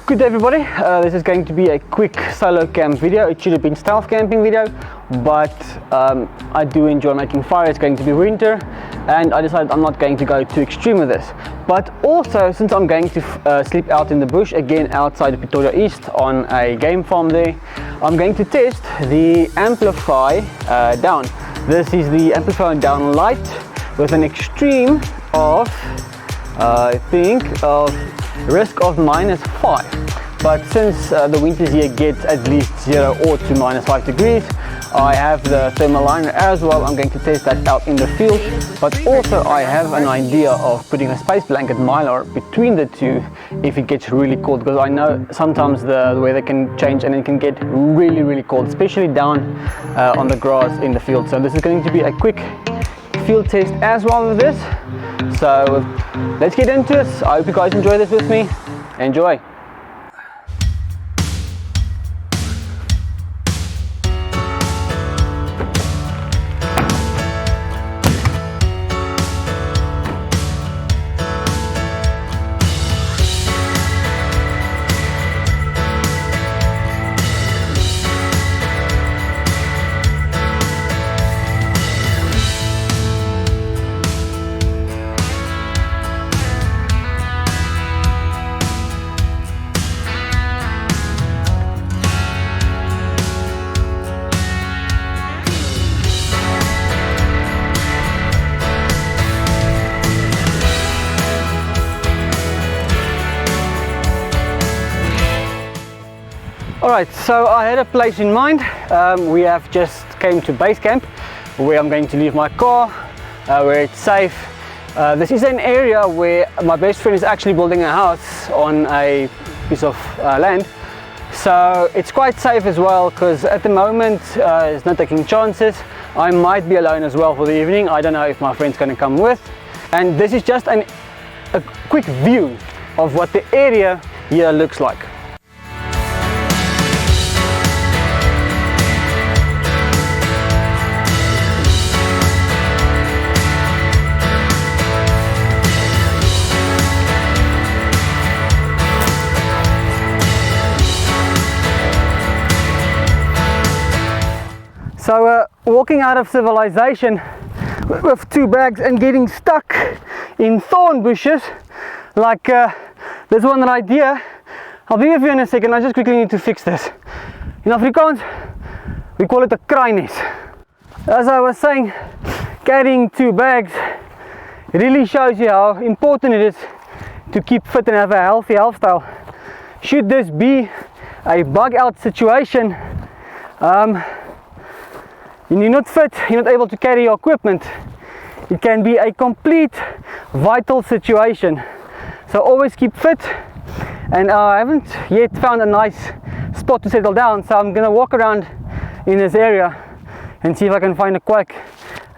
Good day everybody, this is going to be a quick solo camp video. It should have been stealth camping video, but I do enjoy making fire. It's going to be winter and I decided I'm not going to go too extreme with this. But also, since I'm going to sleep out in the bush, again outside of Pretoria East on a game farm there, I'm going to test the Amplify Down. This is the Amplify Down Lite with an extreme of, I think, of risk of -5. But since the winters here gets at least 0 or to -5 degrees, I have the Thermolite as well. I'm going to test that out in the field, but also I have an idea of putting a space blanket mylar between the two if it gets really cold, because I know sometimes the weather can change and it can get really cold, especially down on the grass in the field. So this is going to be a quick field test as well with this. So let's get into it. I hope you guys enjoy this with me. Enjoy. Alright, so I had a place in mind. We have just came to base camp where I'm going to leave my car, where it's safe. This is an area where my best friend is actually building a house on a piece of land. So it's quite safe as well, because at the moment it's not taking chances. I might be alone as well for the evening. I don't know if my friend's going to come with. And this is just a quick view of what the area here looks like. So walking out of civilization with 2 bags and getting stuck in thorn bushes like this one right here. I'll be with you in a second. I just quickly need to fix this. In Afrikaans we call it a kraainis. As I was saying, carrying 2 bags really shows you how important it is to keep fit and have a healthy lifestyle. Should this be a bug out situation, and you're not fit, you're not able to carry your equipment, it can be a complete vital situation. So always keep fit. And I haven't yet found a nice spot to settle down, so I'm gonna walk around in this area and see if I can find a quite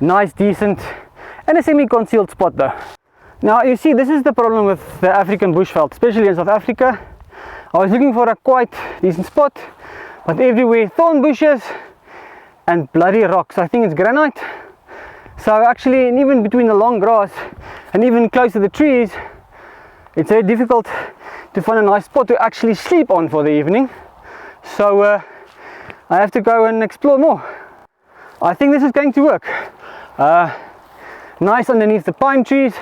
nice, decent and a semi-concealed spot though. Now you see, this is the problem with the African Bushveld, especially in South Africa. I was looking for a quite decent spot, but everywhere thorn bushes and bloody rocks. I think it's granite. So actually, and even between the long grass and even close to the trees, it's very difficult to find a nice spot to actually sleep on for the evening. So I have to go and explore more. I think this is going to work. Nice underneath the pine trees,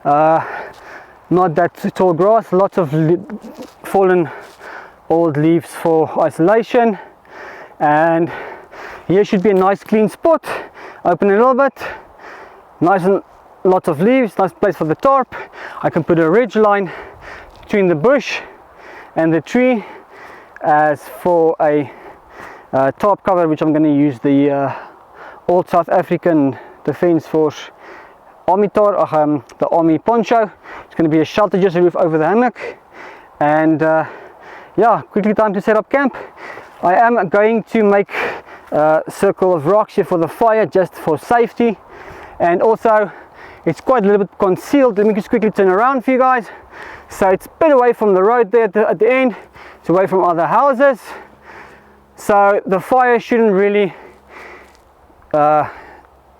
not that tall grass, lots of fallen old leaves for isolation, and here should be a nice clean spot. Open a little bit, nice and lots of leaves, nice place for the tarp. I can put a ridge line between the bush and the tree as for a tarp cover, which I'm going to use the old South African Defence Force army tarp, the army poncho. It's going to be a shelter, just a roof over the hammock. And yeah, quickly time to set up camp. I am going to make a circle of rocks here for the fire, just for safety, and also it's quite a little bit concealed. Let me just quickly turn around for you guys. So it's a bit away from the road there at the end, it's away from other houses, so the fire shouldn't really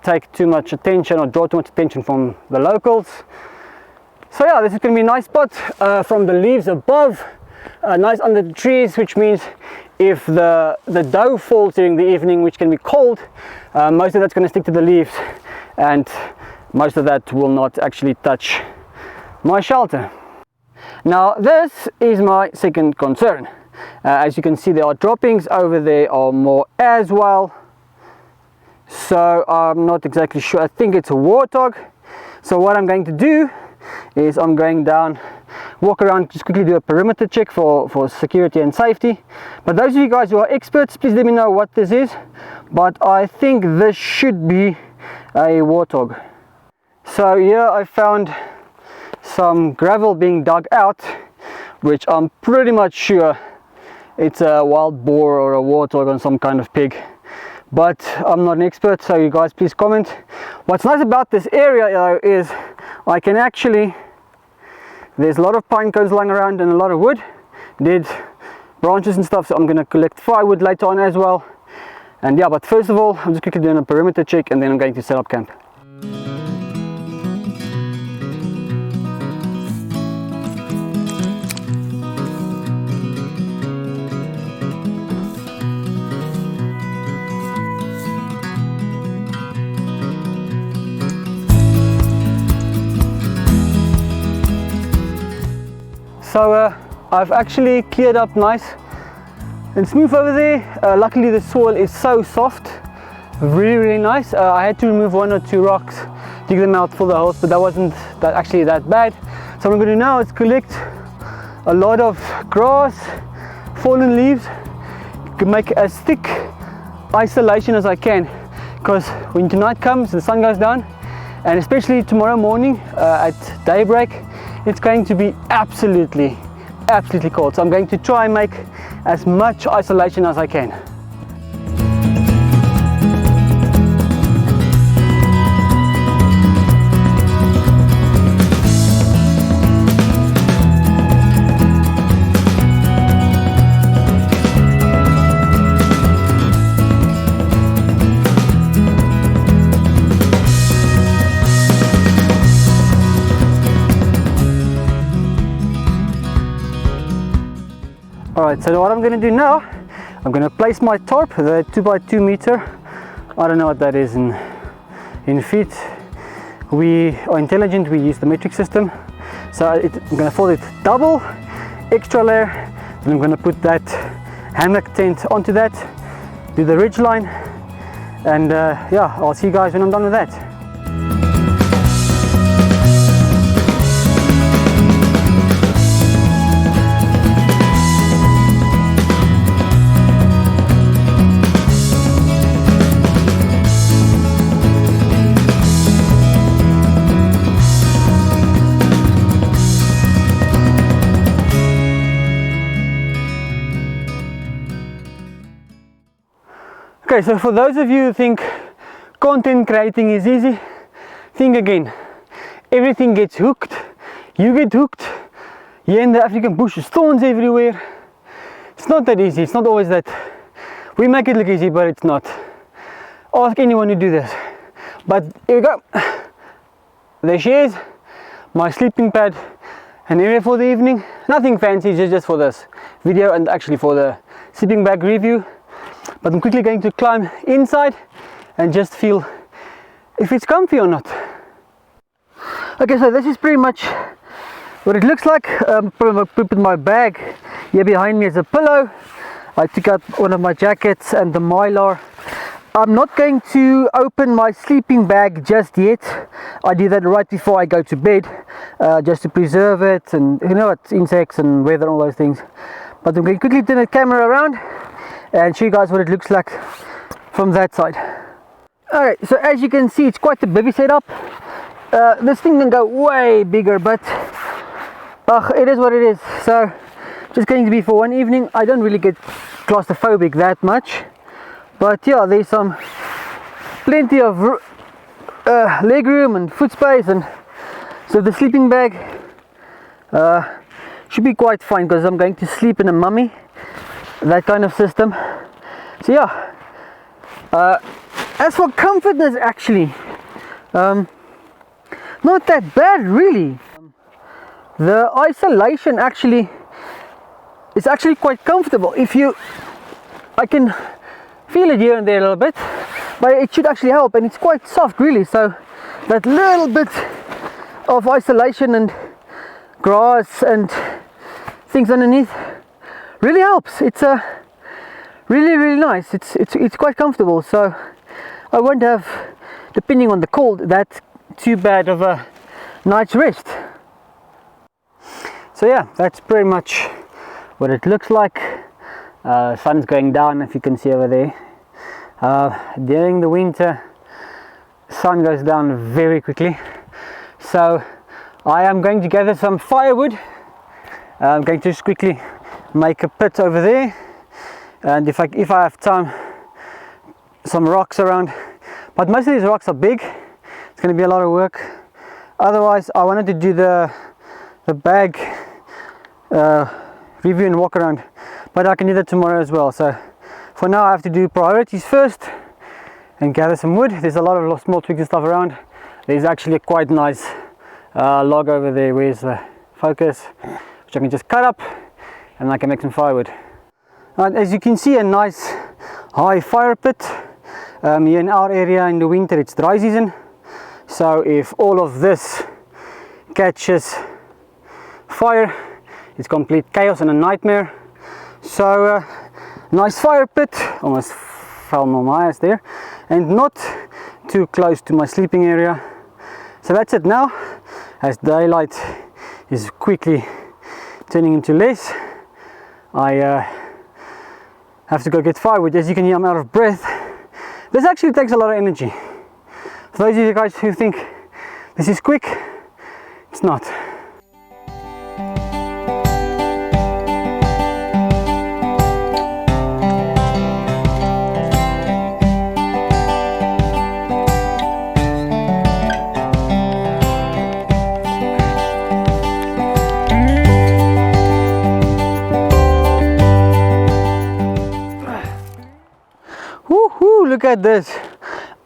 take too much attention or draw too much attention from the locals. So yeah, this is going to be a nice spot. From the leaves above, nice under the trees, which means if the dough falls during the evening, which can be cold, most of that's going to stick to the leaves, and most of that will not actually touch my shelter. Now this is my second concern. As you can see, there are droppings over there or more as well, so I'm not exactly sure. I think it's a warthog. So what I'm going to do is I'm going down, walk around, just quickly do a perimeter check for security and safety. But those of you guys who are experts, please let me know what this is, but I think this should be a warthog. So here I found some gravel being dug out, which I'm pretty much sure it's a wild boar or a warthog on some kind of pig, but I'm not an expert, so you guys please comment. What's nice about this area though is I can actually, there's a lot of pine cones lying around and a lot of wood, dead branches and stuff, so I'm going to collect firewood later on as well. And yeah, but first of all, I'm just quickly doing a perimeter check and then I'm going to set up camp. So I've actually cleared up nice and smooth over there. Luckily the soil is so soft, really nice. I had to remove 1 or 2 rocks, dig them out for the holes, but that wasn't actually that bad. So what I'm going to do now is collect a lot of grass, fallen leaves, to make as thick isolation as I can, because when tonight comes, the sun goes down, and especially tomorrow morning at daybreak, it's going to be absolutely cold. So I'm going to try and make as much isolation as I can. Alright, so what I'm going to do now, I'm going to place my tarp, the 2x2 meter. I don't know what that is in feet. We are intelligent, we use the metric system. So I'm going to fold it double, extra layer, then I'm going to put that hammock tent onto that, do the ridge line, and yeah, I'll see you guys when I'm done with that. Okay, so for those of you who think content creating is easy, think again. Everything gets hooked, you get hooked. Here in the African bush, there's thorns everywhere. It's not that easy, it's not always that. We make it look easy, but it's not. Ask anyone to do this. But here we go. The chairs, my sleeping pad, an area for the evening. Nothing fancy, just for this video and actually for the sleeping bag review. But I'm quickly going to climb inside and just feel if it's comfy or not. Okay, so this is pretty much what it looks like. Put my bag here behind me is a pillow. I took out one of my jackets and the mylar. I'm not going to open my sleeping bag just yet. I do that right before I go to bed, just to preserve it, and you know what, insects and weather and all those things. But I'm going to quickly turn the camera around and show you guys what it looks like from that side. Alright, so as you can see, it's quite a big setup. This thing can go way bigger, but it is what it is. So just going to be for one evening. I don't really get claustrophobic that much, but yeah, there's plenty of leg room and foot space, and so the sleeping bag should be quite fine because I'm going to sleep in a mummy, that kind of system. So yeah, as for comfortness, actually not that bad really. The isolation actually it's actually quite comfortable. I can feel it here and there a little bit, but it should actually help, and it's quite soft really, so that little bit of isolation and grass and things underneath really helps. It's really nice. It's quite comfortable, so I won't have, depending on the cold, that too bad of a night's rest. So yeah, that's pretty much what it looks like. Sun's going down, if you can see over there. During the winter, sun goes down very quickly, so I am going to gather some firewood. I'm going to just quickly make a pit over there, and if I have time, some rocks around, but most of these rocks are big. It's going to be a lot of work. Otherwise, I wanted to do the bag review and walk around, but I can do that tomorrow as well. So for now I have to do priorities first and gather some wood. There's a lot of small twigs and stuff around. There's actually a quite nice log over there. Where's the focus? Which I can just cut up and I can make some firewood. As you can see, a nice high fire pit. Here in our area in the winter it's dry season, so if all of this catches fire, it's complete chaos and a nightmare. So nice fire pit, almost fell on my eyes there, and not too close to my sleeping area. So that's it now. As daylight is quickly turning into less, I have to go get firewood. As you can hear, I'm out of breath. This actually takes a lot of energy. For those of you guys who think this is quick, it's not. Look at this.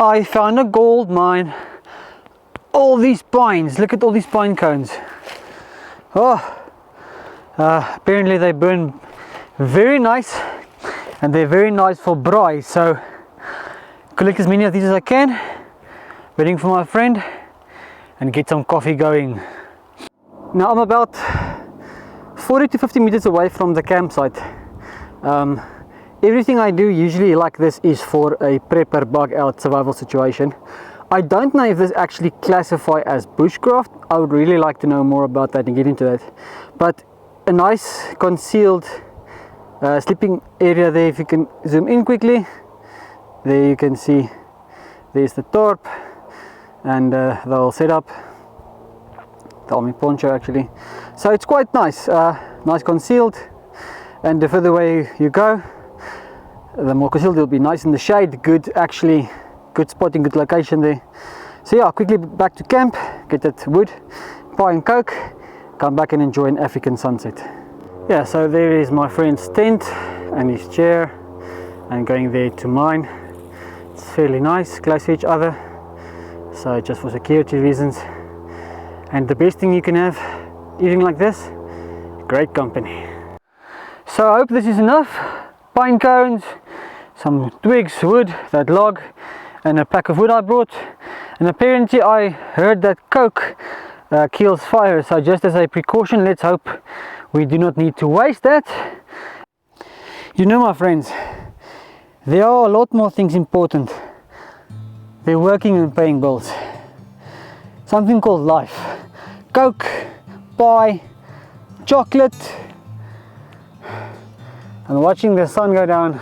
I found a gold mine. All these pines, look at all these pine cones. Apparently they burn very nice, and they're very nice for braai, so collect as many of these as I can, waiting for my friend, and get some coffee going. Now I'm about 40 to 50 meters away from the campsite. Everything I do usually like this is for a prepper bug out survival situation. I don't know if this actually classify as bushcraft. I would really like to know more about that and get into that. But a nice concealed sleeping area there. If you can zoom in quickly, there you can see there's the tarp and the whole setup, the army poncho actually. So it's quite nice, nice concealed, and the further away you go, the more concealed it'll be. Nice in the shade, good spotting, good location there. So yeah, quickly back to camp, get that wood, pie and coke, come back and enjoy an African sunset. Yeah, so there is my friend's tent and his chair, and going there to mine. It's fairly nice, close to each other, so just for security reasons. And the best thing you can have evening like this, great company. So I hope this is enough. Pine cones, some twigs, wood, that log, and a pack of wood I brought. And apparently I heard that coke kills fire, so just as a precaution, let's hope we do not need to waste that. You know, my friends, there are a lot more things important than working and paying bills. Something called life. Coke, pie, chocolate, and watching the sun go down.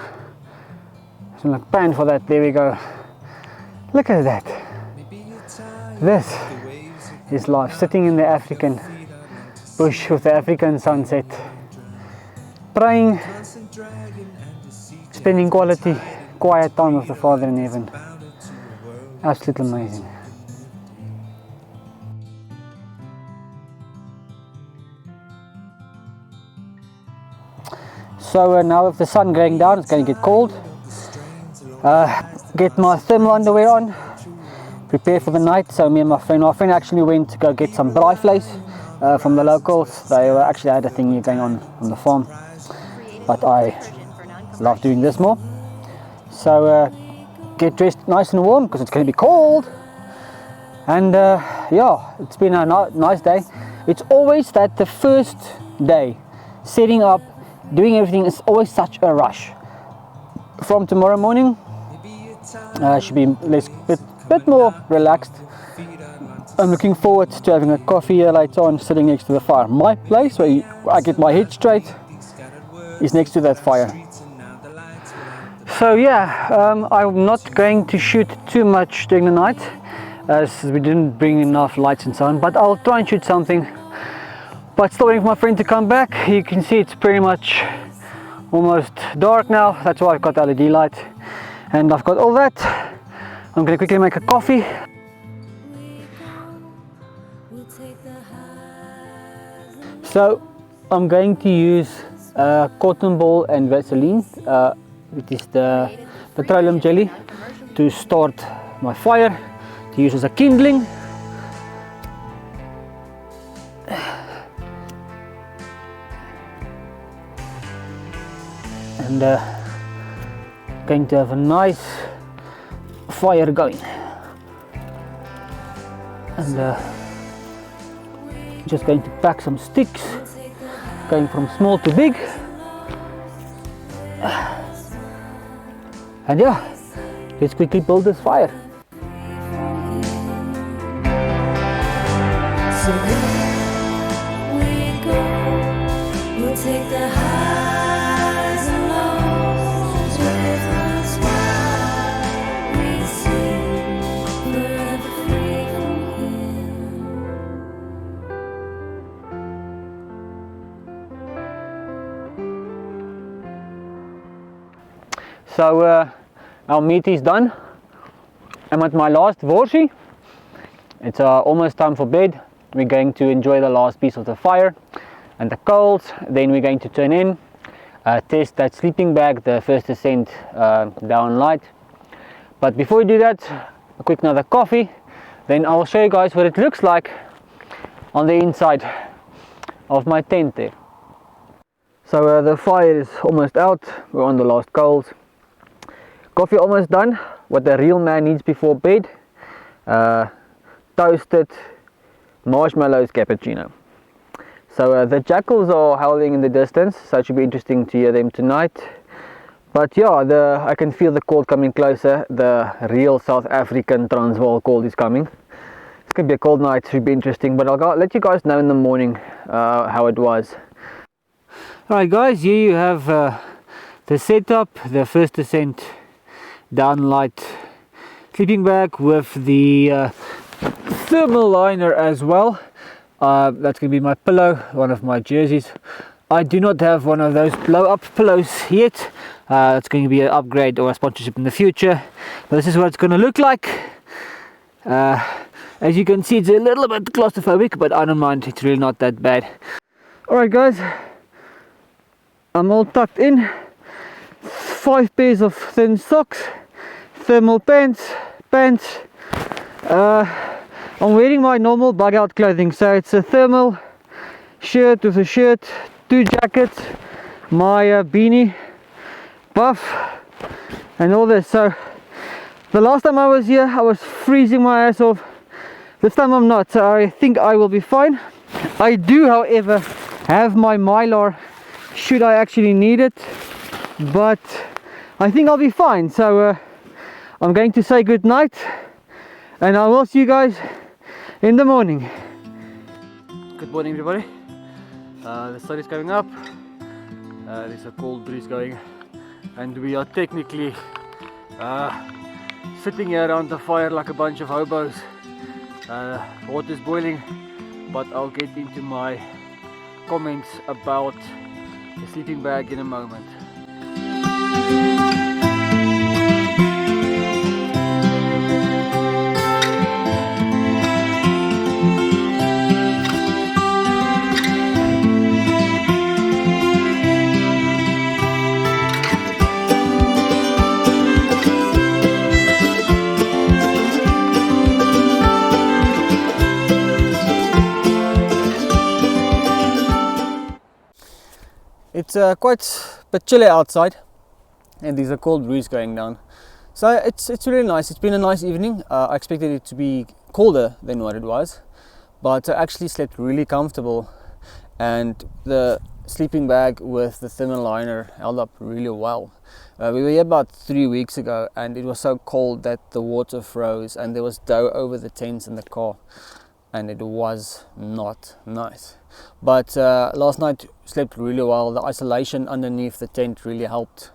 I'm gonna pan for that. There we go. Look at that. This is life, sitting in the African bush with the African sunset, praying, spending quality, quiet time with the Father in heaven. Absolutely amazing. So now with the sun going down, it's going to get cold. Get my thermal underwear on, prepare for the night. So me and my friend actually went to go get some braai vleis from the locals. They actually had a thing here going on the farm. but I love doing this more. So get dressed nice and warm because it's going to be cold. And yeah, it's been a nice day. It's always that the first day, setting up, doing everything is always such a rush. From tomorrow morning, should be bit more relaxed. I'm looking forward to having a coffee here later on, sitting next to the fire. My place where I get my head straight is next to that fire. So yeah, I'm not going to shoot too much during the night as we didn't bring enough lights and so on, but I'll try and shoot something. But still waiting for my friend to come back. You can see it's pretty much almost dark now. That's why I've got the LED light and I've got all that. I'm going to quickly make a coffee. So I'm going to use cotton ball and Vaseline, it is the petroleum jelly, to start my fire, to use as a kindling. And going to have a nice fire going. And just going to pack some sticks, going from small to big. And yeah, let's quickly build this fire. So we go, we'll take the highs and lows with a smile. We sing forever free from here. So our meat is done. I'm at my last worsie. It's almost time for bed. We're going to enjoy the last piece of the fire and the coals. Then we're going to turn in, test that sleeping bag, the First Ascent Down Lite. But before we do that, a quick another coffee. Then I'll show you guys what it looks like on the inside of my tent there. So the fire is almost out. We're on the last coals. Coffee almost done. What the real man needs before bed: toasted marshmallows cappuccino. So the jackals are howling in the distance, so it should be interesting to hear them tonight. But yeah, I can feel the call coming closer. The real South African Transvaal call is coming. It's gonna be a cold night, should be interesting, but I'll let you guys know in the morning how it was. Alright guys, here you have the setup, the First Ascent Down Lite sleeping bag with the thermal liner as well. That's going to be my pillow, one of my jerseys. I do not have one of those blow up pillows yet. It's going to be an upgrade or a sponsorship in the future. But this is what it's going to look like. As you can see, it's a little bit claustrophobic, but I don't mind, it's really not that bad. Alright guys, I'm all tucked in. 5 pairs of thin socks, thermal pants. I'm wearing my normal bug out clothing, so it's a thermal shirt with a shirt, 2 jackets, my beanie, buff, and all this. So the last time I was here, I was freezing my ass off. This time I'm not, so I think I will be fine. I do, however, have my Mylar should I actually need it, but I think I'll be fine. So I'm going to say good night, and I will see you guys in the morning. Good morning everybody. The sun is coming up, there's a cold breeze going, and we are technically sitting here around the fire like a bunch of hobos. Water's boiling, but I'll get into my comments about the sleeping bag in a moment. It's quite a bit chilly outside, and there's a cold breeze going down. So it's really nice. It's been a nice evening. I expected it to be colder than what it was, but I actually slept really comfortable, and the sleeping bag with the thermal liner held up really well. We were here about 3 weeks ago, and it was so cold that the water froze and there was dough over the tents in the car, and it was not nice. But last night slept really well. The isolation underneath the tent really helped.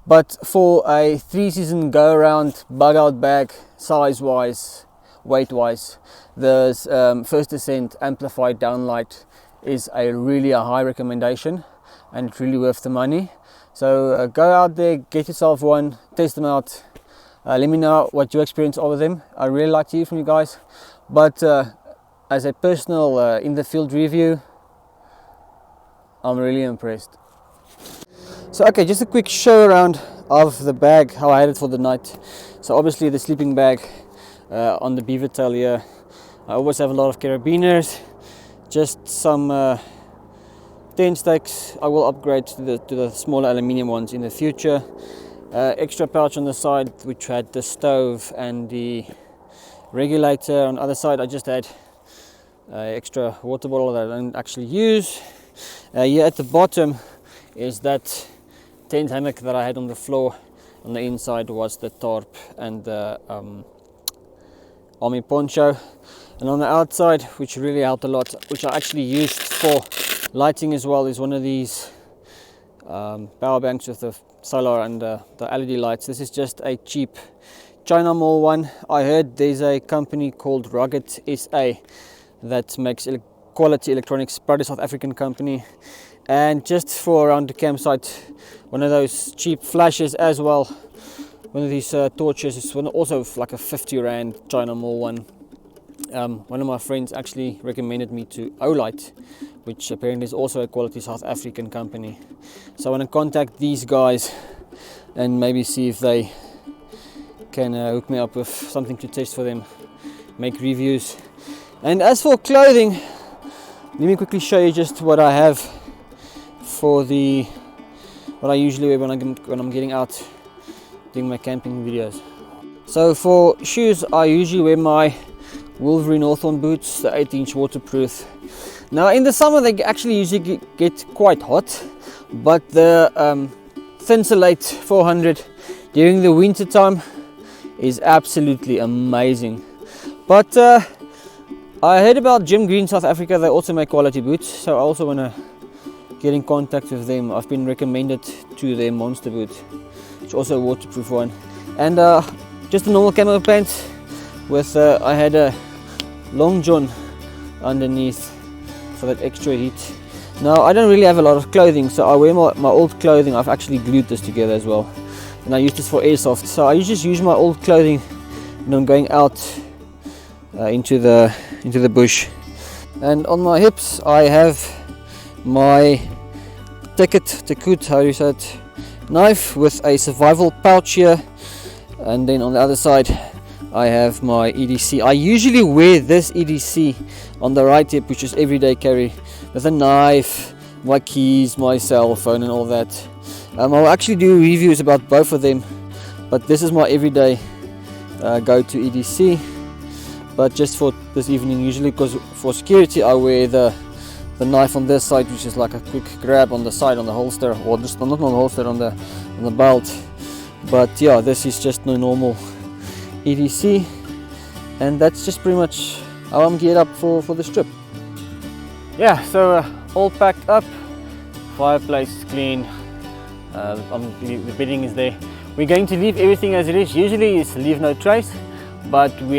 But for a 3-season go around bug out bag, size wise, weight wise, the First Ascent Amplify Down Lite is really a high recommendation, and it's really worth the money. So go out there, get yourself one, test them out, let me know what your experience of them. I really like to hear from you guys. But as a personal in the field review, I'm really impressed. So okay, just a quick show around of the bag, how I had it for the night. So obviously the sleeping bag on the beaver tail here. I always have a lot of carabiners, just some tent stakes. I will upgrade to the smaller aluminium ones in the future. Extra pouch on the side which had the stove and the regulator. On the other side I just had extra water bottle that I don't actually use. Here at the bottom is that tent hammock that I had on the floor. On the inside was the tarp and the army poncho, and on the outside, which really helped a lot, which I actually used for lighting as well, is one of these power banks with the solar and the LED lights. This is just a cheap China Mall one. I heard there's a company called Rugged SA that makes quality electronics, part of South African company, and just for around the campsite, one of those cheap flashes as well. One of these torches is also like a 50 Rand China Mall one. One of my friends actually recommended me to Lite, which apparently is also a quality South African company. So I want to contact these guys and maybe see if they can hook me up with something to test for them, make reviews. And as for clothing, let me quickly show you just what I have for what I usually wear when I'm getting out doing my camping videos. So for shoes, I usually wear my Wolverine Hawthorne boots, the 8-inch waterproof. Now in the summer they actually usually get quite hot, but the Thermolite 400 during the winter time is absolutely amazing. But I heard about Jim Green South Africa, they also make quality boots, so I also want to get in contact with them. I've been recommended to their monster boot, which is also a waterproof one, and just a normal camo pants with I had a long john underneath for that extra heat. Now I don't really have a lot of clothing, so I wear my old clothing. I've actually glued this together as well, and I use this for airsoft, so I just use my old clothing when I'm going out into the bush. And on my hips I have my Tekut, how do you say it, knife with a survival pouch here, and then on the other side I have my EDC. I usually wear this EDC on the right hip, which is everyday carry, with a knife, my keys, my cell phone and all that. I'll actually do reviews about both of them, but this is my everyday go-to EDC. But just for this evening, usually, because for security I wear the knife on this side, which is like a quick grab on the side, on the holster, or just not on the holster, on the belt. But yeah, this is just no normal EDC, and that's just pretty much how I'm geared up for this trip. Yeah, so all packed up, fireplace is clean, the bedding is there. We're going to leave everything as it is. Usually it's leave no trace, but we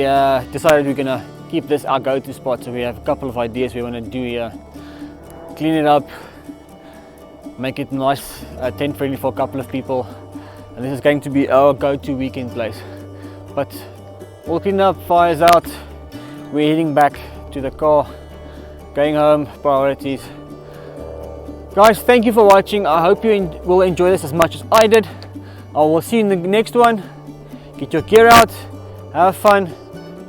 decided we're gonna keep this our go-to spot. So we have a couple of ideas we want to do here. Clean it up, make it nice, tent friendly for a couple of people, and this is going to be our go-to weekend place. But all cleaned up, fire's out, we're heading back to the car, going home, priorities. Guys, thank you for watching. I hope you will enjoy this as much as I did. I will see you in the next one. Get your gear out, have fun,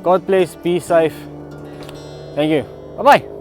God bless, be safe. Thank you, bye bye.